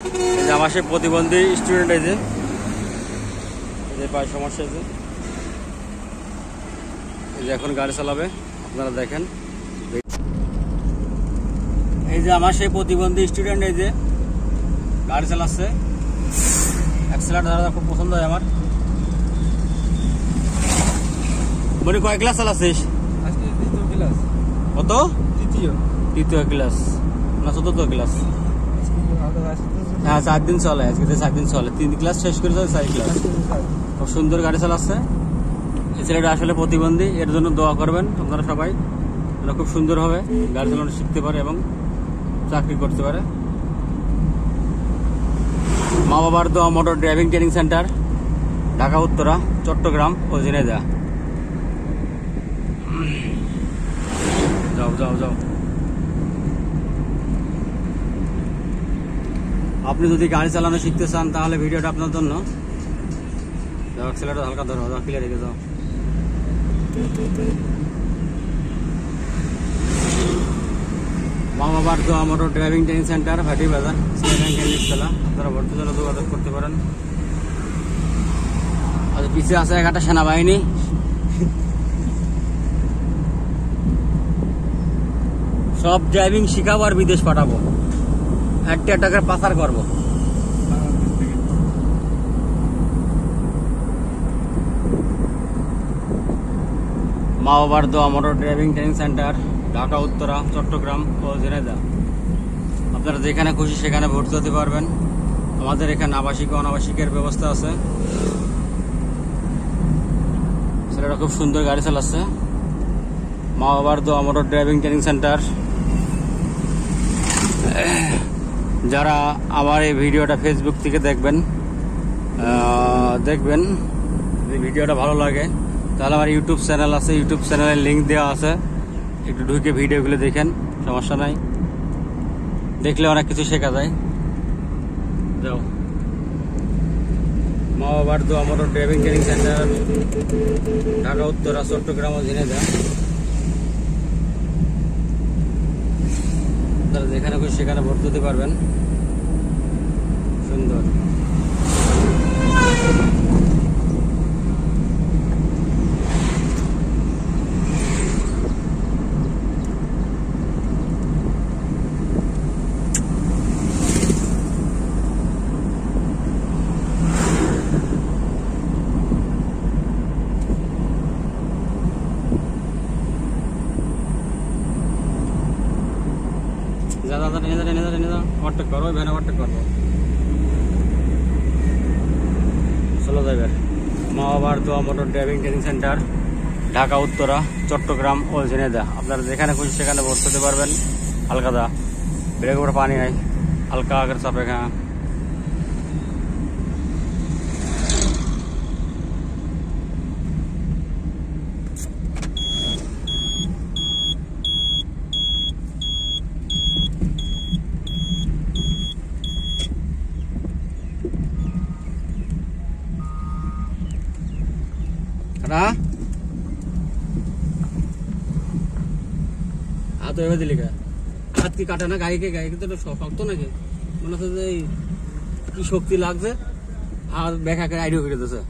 এই যে আমার সেই প্রতিবন্ধী স্টুডেন্ট এই যে পায়ে সমস্যা আছে, এই যে এখন গাড়ি চালাবে, আপনারা দেখেন। এই যে আমার সেই প্রতিবন্ধী স্টুডেন্ট এই যে গাড়ি চালাচ্ছে, অ্যাক্সেলারেটর ধরা খুব পছন্দ হয় আমার। বলি কয় ক্লাস চালাচ্ছিস? আজকে দ্বিতীয় ক্লাস। কত? তৃতীয় ক্লাস না চতুর্থ ক্লাস? হ্যাঁ 4 দিন চলে, আজকে 4 দিন চলে। 3 ক্লাস শেষ করে 4 ক্লাস। খুব সুন্দর গাড়ি চালাচ্ছে। এই ছেলেটা আসলে প্রতিবন্ধী, এর জন্য দোয়া করবেন আপনারা সবাই, যেন খুব সুন্দরভাবে গাড়ি চালানো শিখতে পারে এবং চাকরি করতে পারে। মা বাবার দোয়া motor driving training centre, Dhaka Uttara, Chattogram ও ঝিনাইদহ। যাও যাও যাও। আপনি যদি গাড়ি চালানো শিখতে চান তাহলে ভিডিওটা আপনার জন্য। ছেলেটা হালকা ধরো, ক্লিয়ার রেখে যাও। মা বাবার দোয়া মোটর ড্রাইভিং ট্রেনিং সেন্টার, ভাটি বাজার, সিলেট। আপনারা ভর্তি জন্য যোগাযোগ করতে পারেন। আর পিছিয়ে আছে একটা সেনাবাহিনী। সব ড্রাইভিং শিখাবো আর বিদেশ পাঠাবো, একটা টাকার পাচার করবো। মা বাবার দোয়া motor driving training centre, Dhaka Uttara, Chattogram ও ঝিনাইদহ। আপনারা যেখানে খুশি সেখানে ভর্তি হতে পারবেন। আমাদের এখানে আবাসিক ও অনাবাসিকের ব্যবস্থা আছে। ছেলেটা খুব সুন্দর গাড়ি চালাচ্ছে। মা বাবার দোয়া মোটর ড্রাইভিং ট্রেনিং সেন্টার। যারা আমার এই ভিডিওটা ফেসবুক থেকে দেখবেন যদি ভিডিওটা ভালো লাগে তাহলে আমার ইউটিউব চ্যানেল আছে, ইউটিউব চ্যানেলের লিঙ্ক দেওয়া আছে, একটু ঢুকে ভিডিওগুলো দেখেন, সমস্যা নাই, দেখলে অনেক কিছু শেখা যায়। যাও। মা বাবার দোয়া motor driving training centre, Dhaka Uttara, Chattogram ও ঝিনাইদহ। আপনারা যেখানে খুশি সেখানে ভর্তি হতে পারবেন। সুন্দর। দাদা টেনে দাও, ওভারটেক করো, ভ্যান ওভারটেক করবো, চলো যাইবার। মা বাবার দোয়া motor driving training centre, Dhaka Uttara, Chattogram ও ঝিনাইদহ। আপনারা যেখানে খুশি সেখানে ভর্তি হতে পারবেন। হালকা দা ব্রেক উপরে পানি নাই, হালকা আগের চাপে। হ্যাঁ হাত এভাবে দিলি হাত কি কাটে না? গাড়িকে তো শক্ত নাকি? মনে হচ্ছে যে কি শক্তি লাগছে আর ব্যাখ্যা করে আইডিয়া করে দিতেছে।